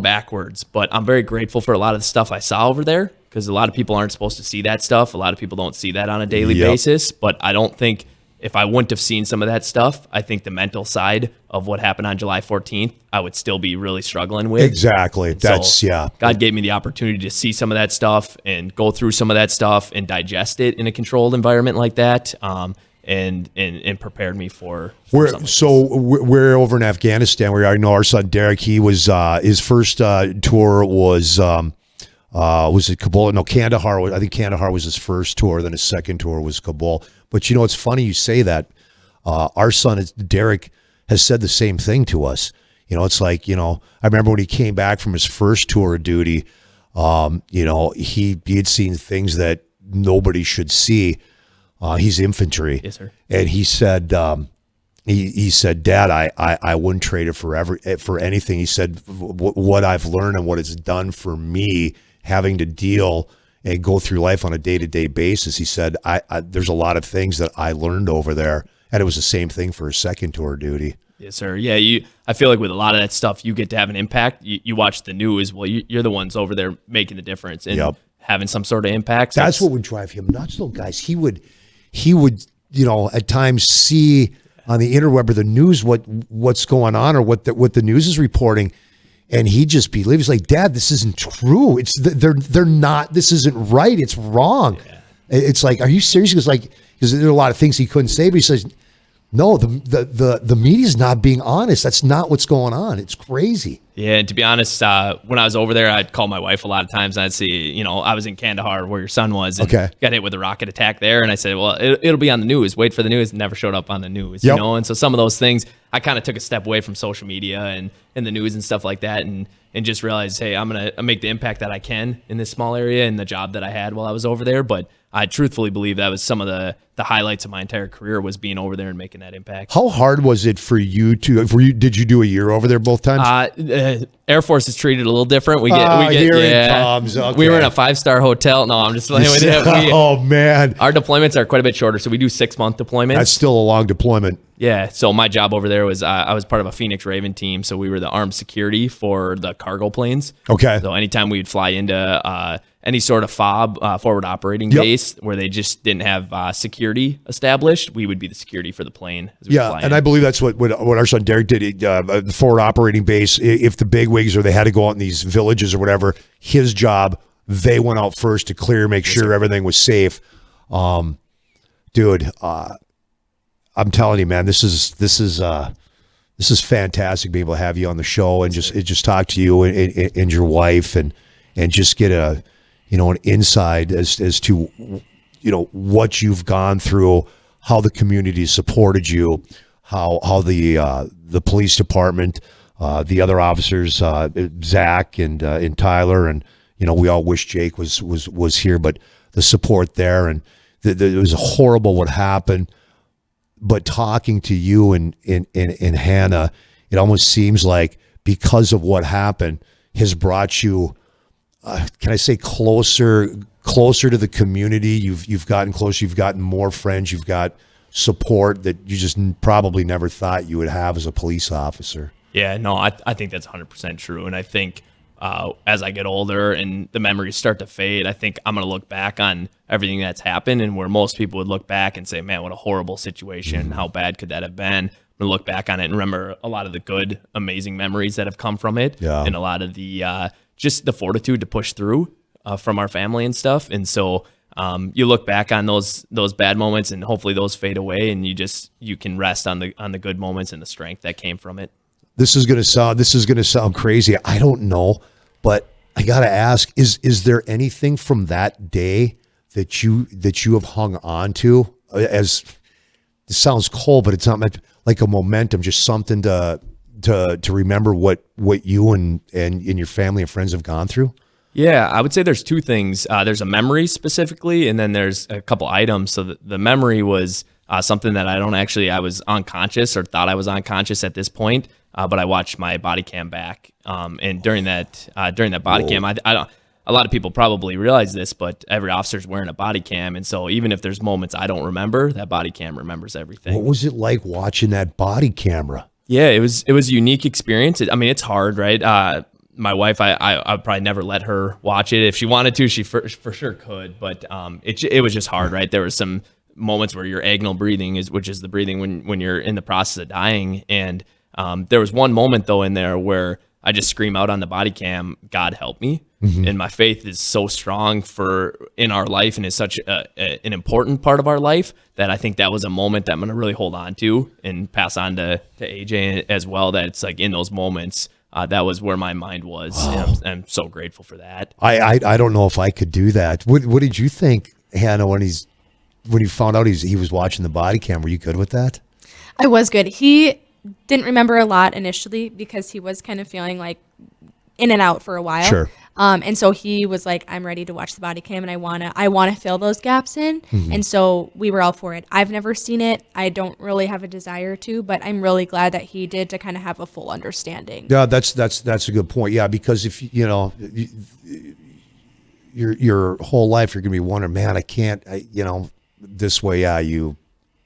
backwards, but I'm very grateful for a lot of the stuff I saw over there, because a lot of people aren't supposed to see that stuff. A lot of people don't see that on a daily basis. But I don't think if I wouldn't have seen some of that stuff, I think the mental side of what happened on July 14th, I would still be really struggling with. Exactly. God gave me the opportunity to see some of that stuff and go through some of that stuff and digest it in a controlled environment like that. And prepared me for we're over in Afghanistan where I know our son Derek, he was his first tour was it Kabul? No, Kandahar. I think Kandahar was his first tour. Then his second tour was Kabul. But it's funny you say that. Our son Derek has said the same thing to us. It's like, I remember when he came back from his first tour of duty, he had seen things that nobody should see. He's infantry. Yes, sir. And he said, he said, Dad, I wouldn't trade it for anything. He said, what I've learned and what it's done for me, having to deal and go through life on a day-to-day basis. He said, there's a lot of things that I learned over there. And it was the same thing for his second tour duty. Yes, sir. Yeah, I feel like with a lot of that stuff, you get to have an impact. You watch the news. Well, you're the ones over there making the difference and having some sort of impact. That's what would drive him nuts, though, guys. He would, at times see on the interweb or the news what's going on or what the news is reporting, and he'd just believe. He's like, Dad, this isn't true. They're not. This isn't right. It's wrong. Yeah. It's like, are you serious? Because there are a lot of things he couldn't say, but he says, no, the media's not being honest. That's not what's going on. It's crazy. Yeah, and to be honest, when I was over there, I'd call my wife a lot of times, and I'd see, I was in Kandahar where your son was, and got hit with a rocket attack there, and I said, well, it'll be on the news. Wait for the news. Never showed up on the news, And so some of those things, I kind of took a step away from social media and the news and stuff like that, and just realized, hey, I'm gonna make the impact that I can in this small area and the job that I had while I was over there, but I truthfully believe that was some of the highlights of my entire career, was being over there and making that impact. How hard was it for you did you do a year over there both times? Air Force is treated a little different. We get here it comes. Okay. We were in a 5-star hotel. No, I'm just playing with you. Oh man. Our deployments are quite a bit shorter. So we do 6-month deployments. That's still a long deployment. Yeah. So my job over there was I was part of a Phoenix Raven team. So we were the armed security for the cargo planes. Okay. So anytime we'd fly into any sort of FOB, forward operating base, where they just didn't have security established, we would be the security for the plane. And I believe that's what our son Derek did. The forward operating base, if the big wigs or they had to go out in these villages or whatever, his job, they went out first to clear, make sure everything was safe. Dude, I'm telling you, man, this is fantastic. Being able to have you on the show and just talk to you and your wife and just get an insight as to what you've gone through, how the community supported you, how the police department, the other officers, Zach and Tyler, and we all wish Jake was here, but the support there, and it was horrible what happened. But talking to you and Hannah, it almost seems like because of what happened has brought you, can I say, closer to the community. You've gotten closer. You've gotten more friends. You've got support that you just probably never thought you would have as a police officer. Yeah, no, I think that's 100% true. And I think as I get older and the memories start to fade, I think I'm going to look back on everything that's happened, and where most people would look back and say, man, what a horrible situation. How bad could that have been? I'm going to look back on it and remember a lot of the good, amazing memories that have come from it, and a lot of the just the fortitude to push through from our family and stuff. And so you look back on those bad moments, and hopefully those fade away, and you can rest on the good moments and the strength that came from it. This is gonna sound crazy. I don't know, but I gotta ask: is there anything from that day that you have hung on to? As this sounds cold, but it's not meant like a momentum, just something to remember what you and your family and friends have gone through. Yeah, I would say there's two things. There's a memory specifically, and then there's a couple items. So the memory was something that I was unconscious or thought I was unconscious at this point, but I watched my body cam back. And during that body cam, I don't. A lot of people probably realize this, but every officer's wearing a body cam, and so even if there's moments I don't remember, that body cam remembers everything. What was it like watching that body camera? Yeah, it was a unique experience. It's hard, right? My wife, I'd probably never let her watch it. If she wanted to, she for sure could, but it was just hard, right? There was some moments where your agonal breathing which is the breathing when you're in the process of dying, and there was one moment though in there where I just scream out on the body cam, "God help me." Mm-hmm. And my faith is so strong in our life, and is such an important part of our life, that I think that was a moment that I'm going to really hold on to and pass on to AJ as well. That it's like in those moments, that was where my mind was. And I'm so grateful for that. I don't know if I could do that. What did you think, Hannah, when you found out he was watching the body cam? Were you good with that? I was good. He didn't remember a lot initially because he was kind of feeling like in and out for a while. Sure. And so he was like, "I'm ready to watch the body cam, and I wanna fill those gaps in." Mm-hmm. And so we were all for it. I've never seen it. I don't really have a desire to, but I'm really glad that he did, to kind of have a full understanding. Yeah, that's a good point. Yeah, because if your whole life you're gonna be wondering, man, I can't, this way. Yeah, you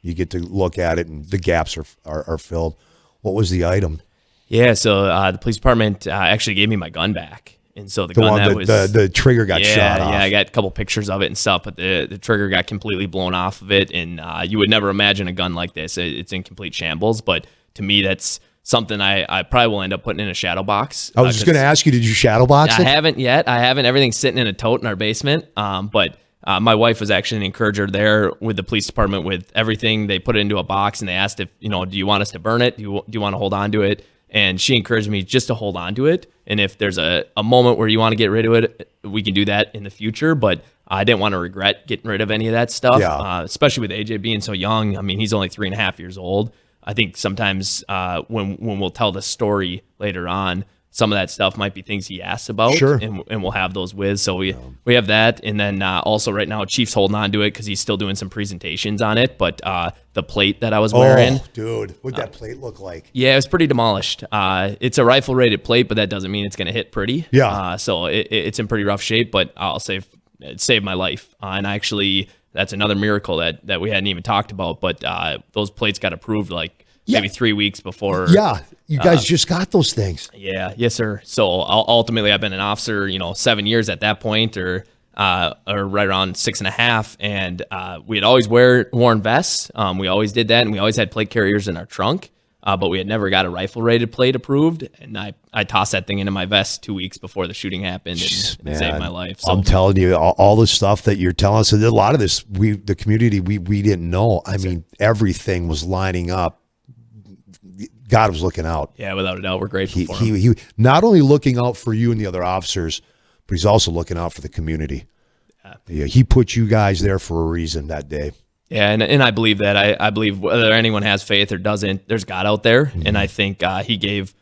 get to look at it, and the gaps are filled. What was the item? Yeah, so the police department actually gave me my gun back. And so the gun one that was the trigger got shot off. Yeah, I got a couple pictures of it and stuff, but the trigger got completely blown off of it. And you would never imagine a gun like this. It's in complete shambles. But to me, that's something I probably will end up putting in a shadow box. I was just going to ask you, did you shadow box it? I haven't yet. I haven't. Everything's sitting in a tote in our basement. But my wife was actually an encourager there with the police department with everything. They put it into a box, and they asked if, do you want us to burn it? Do you want to hold on to it? And she encouraged me just to hold on to it. And if there's a moment where you want to get rid of it, we can do that in the future. But I didn't want to regret getting rid of any of that stuff, especially with AJ being so young. He's only 3.5 years old. I think sometimes when we'll tell the story later on, some of that stuff might be things he asks about, sure. and we'll have those with. So we have that, and then also right now Chief's holding on to it because he's still doing some presentations on it. But the plate that I was wearing, dude, what'd that plate look like? Yeah, it was pretty demolished. It's a rifle rated plate, but that doesn't mean it's going to hit pretty. Yeah. So it's in pretty rough shape, but I'll say it saved my life. And actually, that's another miracle that we hadn't even talked about. But those plates got approved maybe 3 weeks before. Yeah, you guys just got those things. Yeah, yes, sir. So ultimately, I've been an officer, 7 years at that point, or right around 6.5, and we had always worn vests. We always did that, and we always had plate carriers in our trunk. But we had never got a rifle-rated plate approved, and I tossed that thing into my vest 2 weeks before the shooting happened, and it saved my life. So. I'm telling you, all the stuff that you're telling us, and a lot of this, the community, we didn't know. Everything was lining up. God was looking out. Yeah, without a doubt, we're grateful for him. He not only looking out for you and the other officers, but he's also looking out for the community. Yeah, he put you guys there for a reason that day. Yeah, and I believe that. I believe whether anyone has faith or doesn't, there's God out there. Mm-hmm. And I think he gave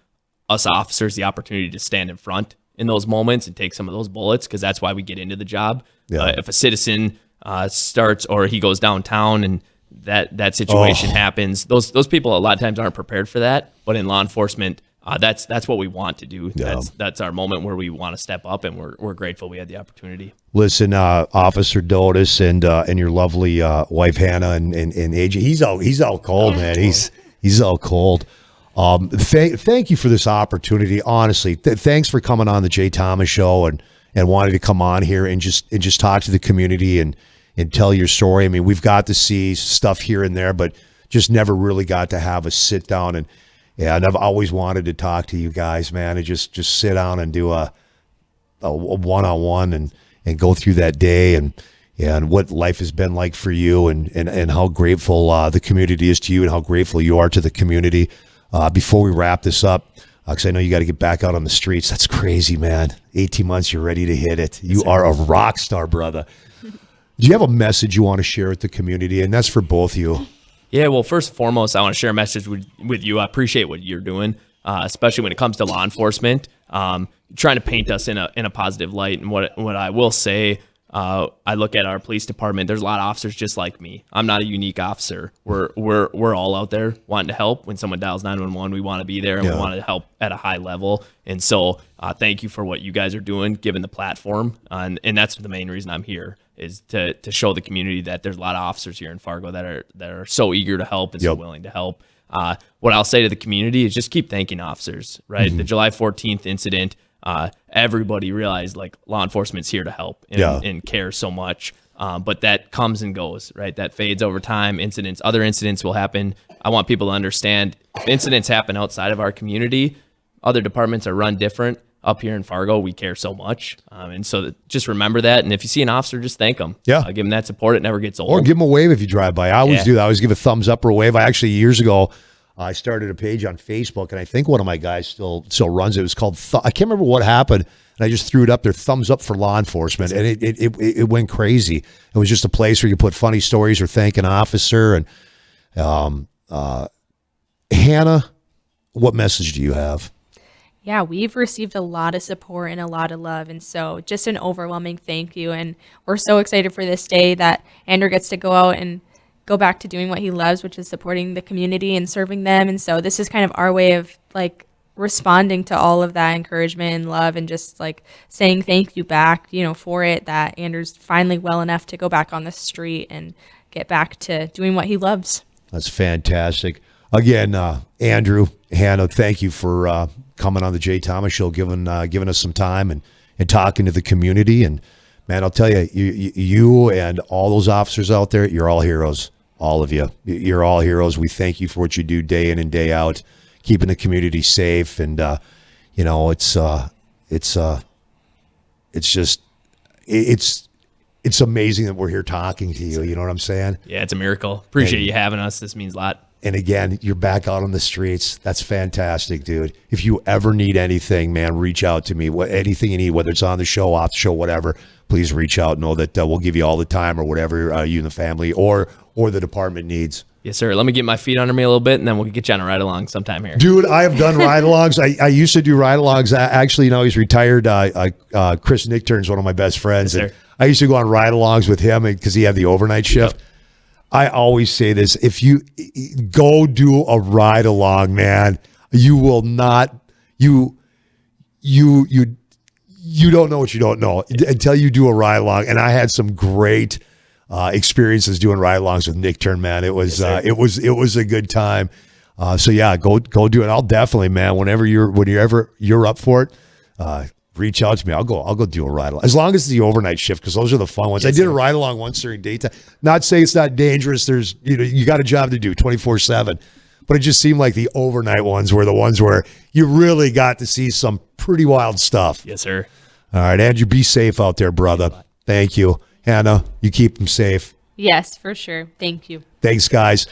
us officers the opportunity to stand in front in those moments and take some of those bullets, because that's why we get into the job. Yeah. If a citizen starts or he goes downtown and that situation happens, those people a lot of times aren't prepared for that. But in law enforcement, that's what we want to do. Yeah. That's our moment where we want to step up, and we're grateful we had the opportunity. Listen, Officer Dotas and your lovely wife Hannah and AJ, he's out cold, man. He's out cold. Thank you for this opportunity. Honestly, thanks for coming on the Jay Thomas Show and wanting to come on here and just talk to the community and tell your story. We've got to see stuff here and there, but just never really got to have a sit down and I've always wanted to talk to you guys, man, and just sit down and do a one-on-one and go through that day and what life has been like for you and how grateful the community is to you and how grateful you are to the community. Before we wrap this up, because I know you got to get back out on the streets. That's crazy, man. 18 months, you're ready to hit it. You are a rock star, brother. Do you have a message you want to share with the community? And that's for both of you. Yeah, well, first and foremost, I want to share a message with you. I appreciate what you're doing, especially when it comes to law enforcement, trying to paint us in a positive light. And what I will say, I look at our police department. There's a lot of officers just like me. I'm not a unique officer. We're all out there wanting to help. When someone dials 911, we want to be there and we want to help at a high level. And so, thank you for what you guys are doing, given the platform. And that's the main reason I'm here, is to show the community that there's a lot of officers here in Fargo that are so eager to help and so willing to help. What I'll say to the community is just keep thanking officers, right? The July 14th incident, everybody realized like law enforcement's here to help and care so much. But that comes and goes, right? That fades over time. Other incidents will happen. I want people to understand if incidents happen outside of our community, other departments are run different. Up here in Fargo, we care so much. And so just remember that. And if you see an officer, just thank them. Yeah. Give them that support. It never gets old. Or give them a wave if you drive by. I always do that. I always give a thumbs up or a wave. I actually, years ago, I started a page on Facebook, and I think one of my guys still runs it. It was called, I can't remember what happened, and I just threw it up there, thumbs up for law enforcement, and it went crazy. It was just a place where you put funny stories or thank an officer. And Hannah, what message do you have? Yeah, we've received a lot of support and a lot of love. And so just an overwhelming thank you. And we're so excited for this day that Andrew gets to go out and go back to doing what he loves, which is supporting the community and serving them. And so this is kind of our way of like responding to all of that encouragement and love and just like saying thank you back, for it, that Andrew's finally well enough to go back on the street and get back to doing what he loves. That's fantastic. Again, Andrew, Hannah, thank you for coming on the Jay Thomas Show, giving us some time and talking to the community. And man, I'll tell you, you and all those officers out there, you're all heroes. All of you, you're all heroes. We thank you for what you do day in and day out, keeping the community safe. And it's amazing that we're here talking to you. You know what I'm saying? Yeah, it's a miracle. Appreciate you having us. This means a lot. And again, you're back out on the streets. That's fantastic, dude. If you ever need anything, man, reach out to me. Anything you need, whether it's on the show, off the show, whatever, please reach out. Know that we'll give you all the time or whatever you and the family or the department needs. Yes, sir. Let me get my feet under me a little bit, and then we'll get you on a ride-along sometime here. Dude, I have done ride-alongs. I used to do ride-alongs. Actually, he's retired. Chris Nichtern's one of my best friends. Yes, and I used to go on ride-alongs with him because he had the overnight shift. Yep. I always say this: if you go do a ride along, man, you will not you don't know what you don't know until you do a ride along. And I had some great experiences doing ride alongs with Nick Turn, man. It was it was a good time. So yeah, go do it. I'll definitely, man. Whenever you're up for it, reach out to me. I'll go do a ride along, as long as it's the overnight shift, because those are the fun ones. Yes, I did a ride along once during daytime. Not saying it's not dangerous. There's you got a job to do 24/7, but it just seemed like the overnight ones were the ones where you really got to see some pretty wild stuff. Yes, sir. All right, Andrew, be safe out there, brother. Thank you, Hannah. You keep them safe. Yes, for sure. Thank you. Thanks, guys.